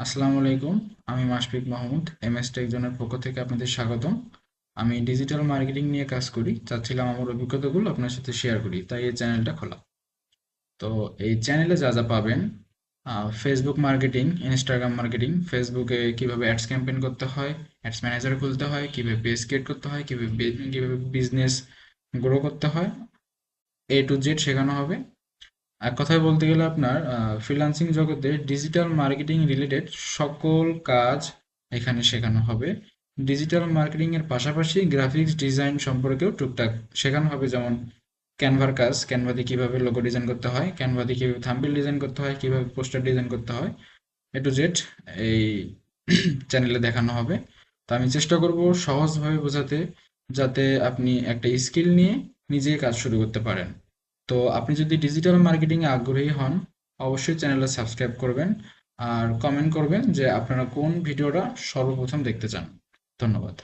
আসসালামু আলাইকুম। আমি মাশফিক মাহমুদ, এমএস টেক জোনের পক্ষ থেকে আপনাদের স্বাগতম। আমি ডিজিটাল মার্কেটিং নিয়ে কাজ করি, চাচ্ছিলাম আমার অভিজ্ঞতাগুলো আপনার সাথে শেয়ার করি, তাই এই চ্যানেলটা খোলা। তো এই চ্যানেলে যা যা পাবেন, ফেসবুক মার্কেটিং, ইনস্টাগ্রাম মার্কেটিং, ফেসবুকে কিভাবে অ্যাডস ক্যাম্পেইন করতে হয়, অ্যাডস ম্যানেজার খুলতে হয়, কিভাবে পেজ ক্রিয়েট করতে হয়, কিভাবে বিজনেস গ্রো করতে হয়, A to Z শেখানো হবে। এক কথায় বলতে গেলে আপনার ফ্রিল্যান্সিং জগতে ডিজিটাল মার্কেটিং রিলেটেড সকল কাজ এখানে শেখানো হবে। ডিজিটাল মার্কেটিং এর পাশাপাশি গ্রাফিক্স ডিজাইন সম্পর্কেও টুকটাক শেখানো হবে, যেমন ক্যানভার কাজ, ক্যানভা দিয়ে কিভাবে লোগো ডিজাইন করতে হয়, ক্যানভা দিয়ে কিভাবে থাম্বনেল ডিজাইন করতে হয়, কিভাবে পোস্টার ডিজাইন করতে হয়, A to Z এই চ্যানেলে দেখানো হবে। তো আমি চেষ্টা করব সহজভাবে বোঝাতে, যাতে আপনি একটা স্কিল নিয়ে নিজেই কাজ শুরু করতে পারেন। তো আপনি যদি ডিজিটাল মার্কেটিং এ আগ্রহী হন, অবশ্যই চ্যানেলটা সাবস্ক্রাইব করবেন আর কমেন্ট করবেন যে আপনারা কোন ভিডিওটা সর্বপ্রথম দেখতে চান। ধন্যবাদ।